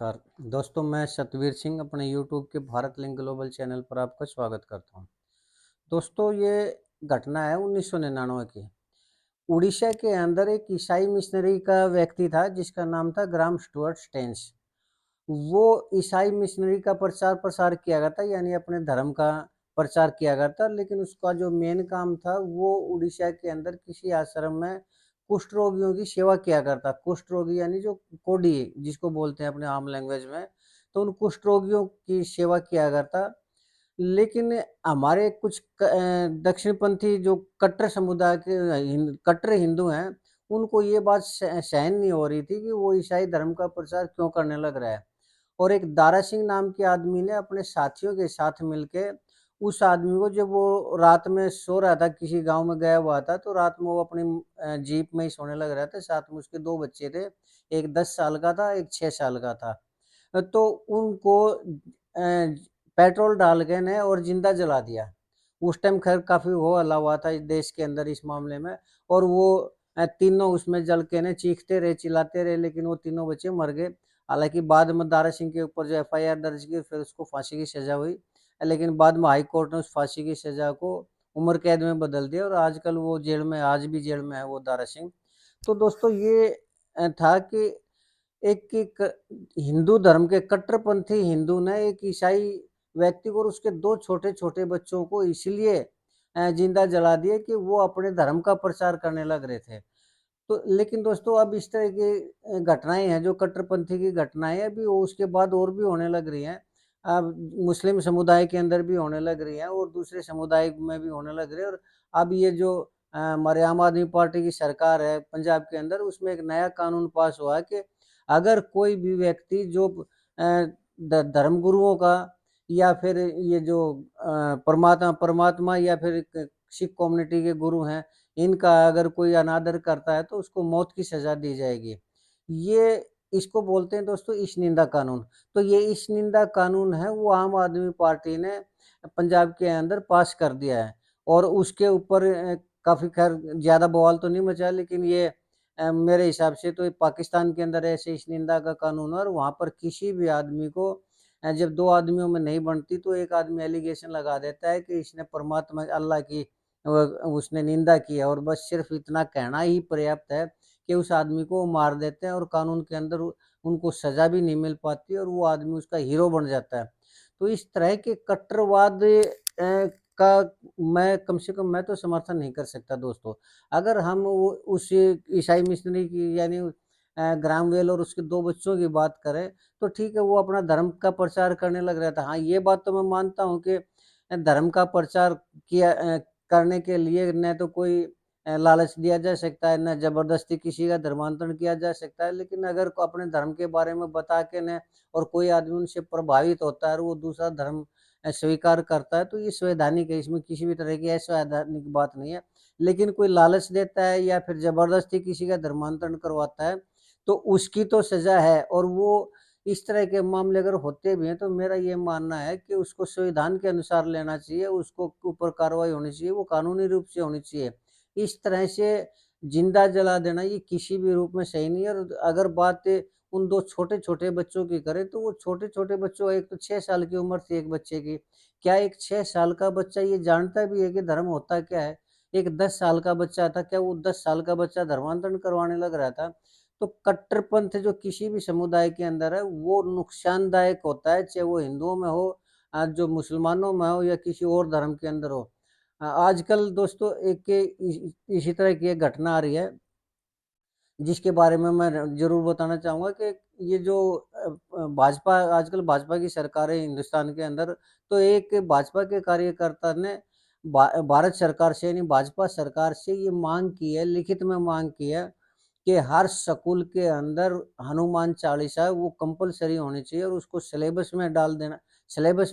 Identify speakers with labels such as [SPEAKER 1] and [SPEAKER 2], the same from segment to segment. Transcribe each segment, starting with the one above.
[SPEAKER 1] नमस्कार दोस्तों, मैं सतवीर सिंह अपने यूट्यूब के भारत लिंक ग्लोबल चैनल पर आपका स्वागत करता हूं। दोस्तों, ये घटना है 1999 की। उड़ीसा के अंदर एक ईसाई मिशनरी का व्यक्ति था जिसका नाम था ग्राम स्टुअर्ट स्टेन्स। वो ईसाई मिशनरी का प्रचार प्रसार किया करता, यानी अपने धर्म का प्रचार किया करता, लेकिन उसका जो मेन काम था वो उड़ीसा के अंदर किसी आश्रम में कुष्ठ रोगियों की सेवा किया करता। कुष्ठ रोगी यानी जो कोढ़ी जिसको बोलते हैं अपने आम लैंग्वेज में, तो उन कुष्ठ रोगियों की सेवा किया करता। लेकिन हमारे कुछ दक्षिणपंथी जो कट्टर समुदाय के कट्टर हिंदू हैं, उनको ये बात सहन नहीं हो रही थी कि वो ईसाई धर्म का प्रचार क्यों करने लग रहा है। और एक दारा सिंह नाम के आदमी ने अपने साथियों के साथ मिलके उस आदमी को, जब वो रात में सो रहा था, किसी गांव में गया हुआ था, तो रात में वो अपनी जीप में ही सोने लग रहा था। साथ में उसके दो बच्चे थे, एक 10 साल का था, एक 6 साल का था। तो उनको पेट्रोल डाल के ने और जिंदा जला दिया। उस टाइम खैर काफी हो हल्ला हुआ था इस देश के अंदर इस मामले में। और वो तीनों उसमें जल के ने चीखते रहे, चिल्लाते रहे, लेकिन वो तीनों बच्चे मर गए। हालांकि बाद में दारा सिंह के ऊपर जो एफआईआर दर्ज की, फिर उसको फांसी की सजा हुई। लेकिन बाद में हाई कोर्ट ने उस फांसी की सजा को उम्र कैद में बदल दिया और आजकल वो जेल में, आज भी जेल में है वो दारा सिंह। तो दोस्तों, ये था कि एक हिंदू धर्म के कट्टरपंथी हिंदू ने एक ईसाई व्यक्ति को और उसके दो छोटे छोटे बच्चों को इसलिए जिंदा जला दिए कि वो अपने धर्म का प्रचार करने लग रहे थे। तो लेकिन दोस्तों, अब इस तरह की घटनाएं हैं जो कट्टरपंथी की घटनाएं अभी उसके बाद और भी होने लग रही हैं। अब मुस्लिम समुदाय के अंदर भी होने लग रही हैं और दूसरे समुदाय में भी होने लग रही है। और अब ये जो हमारे आम आदमी पार्टी की सरकार है पंजाब के अंदर, उसमें एक नया कानून पास हुआ है कि अगर कोई भी व्यक्ति जो धर्म गुरुओं का, या फिर ये जो परमात्मा परमात्मा या फिर सिख कम्युनिटी के गुरु हैं, इनका अगर कोई अनादर करता है तो उसको मौत की सजा दी जाएगी। ये इसको बोलते हैं दोस्तों ईश निंदा कानून। तो ये ईश निंदा कानून है वो आम आदमी पार्टी ने पंजाब के अंदर पास कर दिया है। और उसके ऊपर काफी खैर ज्यादा बवाल तो नहीं मचा, लेकिन ये मेरे हिसाब से तो पाकिस्तान के अंदर ऐसे ईश निंदा का कानून है और वहां पर किसी भी आदमी को जब दो आदमियों में नहीं बनती तो एक आदमी एलिगेशन लगा देता है कि इसने परमात्मा अल्लाह की उसने निंदा की है, और बस सिर्फ इतना कहना ही पर्याप्त है कि उस आदमी को मार देते हैं और कानून के अंदर उनको सजा भी नहीं मिल पाती और वो आदमी उसका हीरो बन जाता है। तो इस तरह के कट्टरवाद का मैं कम से कम मैं तो समर्थन नहीं कर सकता दोस्तों। अगर हम उस ईसाई मिशनरी की यानी ग्रामवेल और उसके दो बच्चों की बात करें, तो ठीक है, वो अपना धर्म का प्रचार करने लग रहा था। हाँ, ये बात तो मैं मानता हूँ कि धर्म का प्रचार किया करने के लिए न तो कोई लालच दिया जा सकता है, न ज़बरदस्ती किसी का धर्मांतरण किया जा सकता है। लेकिन अगर को अपने धर्म के बारे में बता के न और कोई आदमी उनसे प्रभावित होता है और वो दूसरा धर्म स्वीकार करता है, तो ये संवैधानिक है, इसमें किसी भी तरह की असंवैधानिक बात नहीं है। लेकिन कोई लालच देता है या फिर ज़बरदस्ती किसी का धर्मांतरण करवाता है, तो उसकी तो सज़ा है। और वो इस तरह के मामले अगर होते भी हैं, तो मेरा ये मानना है कि उसको संविधान के अनुसार लेना चाहिए, उसको ऊपर कार्रवाई होनी चाहिए, वो कानूनी रूप से होनी चाहिए। इस तरह से जिंदा जला देना ये किसी भी रूप में सही नहीं है। और अगर बात उन दो छोटे-छोटे बच्चों की करें, तो वो छोटे-छोटे बच्चों, एक तो 6 साल की उम्र थी एक बच्चे की। क्या एक 6 साल का बच्चा ये जानता भी है कि धर्म होता क्या है? एक 10 साल का बच्चा था, क्या वो 10 साल का बच्चा धर्मांतरण करवाने लग रहा था? तो कट्टरपंथ जो किसी भी समुदाय के अंदर है, वो नुकसानदायक होता है, चाहे वो हिंदुओं में हो, जो मुसलमानों में हो या किसी और धर्म के अंदर हो। आजकल दोस्तों एक इसी तरह की एक घटना आ रही है, जिसके बारे में मैं ज़रूर बताना चाहूँगा कि ये जो भाजपा, आजकल भाजपा की सरकार है हिंदुस्तान के अंदर, तो एक भाजपा के कार्यकर्ता ने भारत सरकार से यानी भाजपा सरकार से ये माँग की है, लिखित में माँग की है कि हर स्कूल के अंदर हनुमान चालीसा है वो कंपल्सरी होनी चाहिए और उसको सिलेबस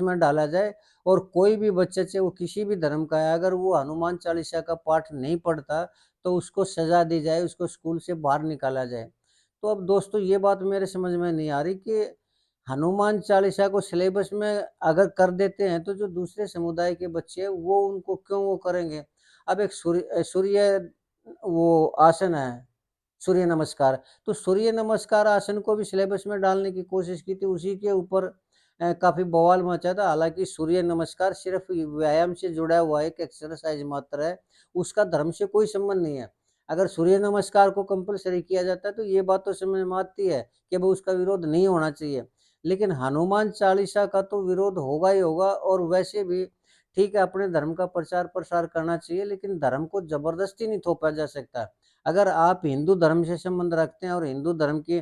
[SPEAKER 1] में डाला जाए। और कोई भी बच्चा, चाहे वो किसी भी धर्म का है, अगर वो हनुमान चालीसा का पाठ नहीं पढ़ता तो उसको सज़ा दी जाए, उसको स्कूल से बाहर निकाला जाए। तो अब दोस्तों, ये बात मेरे समझ में नहीं आ रही कि हनुमान चालीसा को सिलेबस में अगर कर देते हैं, तो जो दूसरे समुदाय के बच्चे हैं वो उनको क्यों वो करेंगे? अब एक सूर्य वो आसन है, सूर्य नमस्कार। तो सूर्य नमस्कार आसन को भी सिलेबस में डालने की कोशिश की थी, उसी के ऊपर काफ़ी बवाल मचा था। हालाँकि सूर्य नमस्कार सिर्फ़ व्यायाम से जुड़ा हुआ एक एक्सरसाइज़ मात्र है, उसका धर्म से कोई संबंध नहीं है। अगर सूर्य नमस्कार को कंपल्सरी किया जाता है तो ये बात तो समझ में आती है कि भई उसका विरोध नहीं होना चाहिए। लेकिन हनुमान चालीसा का तो विरोध होगा ही होगा, और वैसे भी ठीक है, अपने धर्म का प्रचार-प्रसार करना चाहिए, लेकिन धर्म को ज़बरदस्ती नहीं थोपा जा सकता। अगर आप हिंदू धर्म से संबंध रखते हैं और हिंदू धर्म की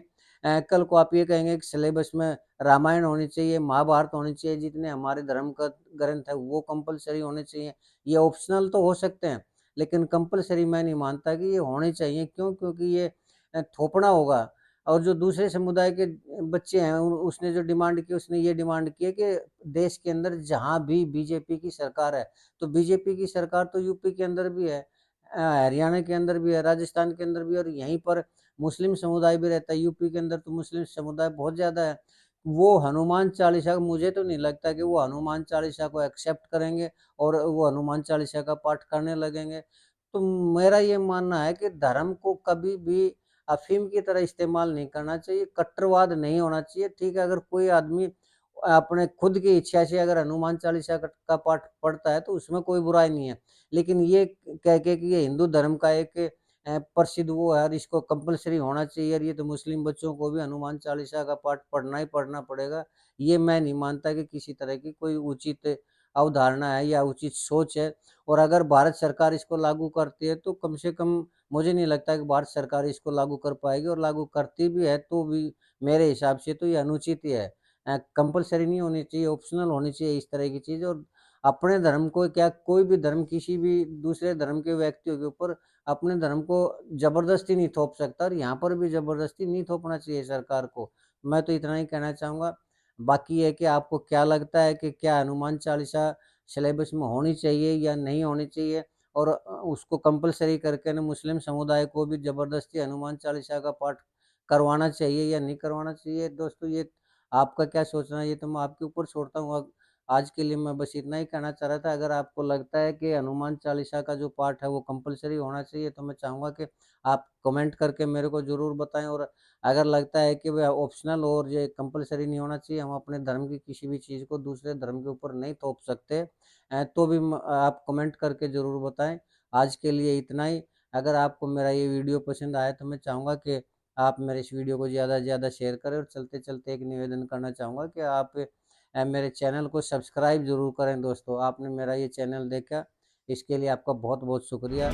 [SPEAKER 1] कल को आप ये कहेंगे कि सिलेबस में रामायण होनी चाहिए, महाभारत होनी चाहिए, जितने हमारे धर्म का ग्रंथ है वो कंपल्सरी होने चाहिए। ये ऑप्शनल तो हो सकते हैं, लेकिन कंपल्सरी मैं नहीं मानता कि ये होने चाहिए। क्यों? क्योंकि ये थोपना होगा। और जो दूसरे समुदाय के बच्चे हैं, उसने जो डिमांड की, उसने ये डिमांड की है कि देश के अंदर जहाँ भी बीजेपी की सरकार है, तो बीजेपी की सरकार तो यूपी के अंदर भी है, हरियाणा के अंदर भी है, राजस्थान के अंदर भी है, और यहीं पर मुस्लिम समुदाय भी रहता है। यूपी के अंदर तो मुस्लिम समुदाय बहुत ज़्यादा है। वो हनुमान चालीसा, मुझे तो नहीं लगता कि वो हनुमान चालीसा को एक्सेप्ट करेंगे और वो हनुमान चालीसा का पाठ करने लगेंगे। तो मेरा ये मानना है कि धर्म को कभी भी अफ़ीम की तरह इस्तेमाल नहीं करना चाहिए, कट्टरवाद नहीं होना चाहिए। ठीक है, अगर कोई आदमी अपने खुद की इच्छा से अगर हनुमान चालीसा का पाठ पढ़ता है तो उसमें कोई बुराई नहीं है। लेकिन ये कह के कि ये हिंदू धर्म का एक प्रसिद्ध वो है और इसको कंपल्सरी होना चाहिए, और ये तो मुस्लिम बच्चों को भी हनुमान चालीसा का पाठ पढ़ना ही पढ़ना पड़ेगा। ये मैं नहीं मानता कि किसी तरह की कोई उचित अवधारणा है या उचित सोच है। और अगर भारत सरकार इसको लागू करती है तो कम से कम मुझे नहीं लगता कि भारत सरकार इसको लागू कर पाएगी, और लागू करती भी है तो भी मेरे हिसाब से तो ये अनुचित ही है। कंपल्सरी नहीं होनी चाहिए, ऑप्शनल होनी चाहिए इस तरह की चीज़। और अपने धर्म को क्या, कोई भी धर्म किसी भी दूसरे धर्म के व्यक्तियों के ऊपर अपने धर्म को ज़बरदस्ती नहीं थोप सकता, और यहाँ पर भी ज़बरदस्ती नहीं थोपना चाहिए सरकार को। मैं तो इतना ही कहना चाहूँगा। बाकी ये है कि आपको क्या लगता है कि क्या हनुमान चालीसा सिलेबस में होनी चाहिए या नहीं होनी चाहिए? और उसको कंपल्सरी करके ना मुस्लिम समुदाय को भी ज़बरदस्ती हनुमान चालीसा का पाठ करवाना चाहिए या नहीं करवाना चाहिए? दोस्तों, ये आपका क्या सोचना है, ये तो मैं आपके ऊपर छोड़ता हूँ। अब आज के लिए मैं बस इतना ही कहना चाह रहा था। अगर आपको लगता है कि हनुमान चालीसा का जो पाठ है वो कंपल्सरी होना चाहिए, तो मैं चाहूँगा कि आप कमेंट करके मेरे को ज़रूर बताएँ। और अगर लगता है कि वह ऑप्शनल और ये कंपल्सरी नहीं होना चाहिए, हम अपने धर्म की किसी भी चीज़ को दूसरे धर्म के ऊपर नहीं थोप सकते, तो भी आप कमेंट करके ज़रूर बताएँ। आज के लिए इतना ही। अगर आपको मेरा ये वीडियो पसंद आया तो मैं चाहूँगा कि आप मेरे इस वीडियो को ज़्यादा से ज़्यादा शेयर करें, और चलते-चलते एक निवेदन करना चाहूँगा कि आप मेरे चैनल को सब्सक्राइब ज़रूर करें दोस्तों। आपने मेरा ये चैनल देखा, इसके लिए आपका बहुत-बहुत शुक्रिया।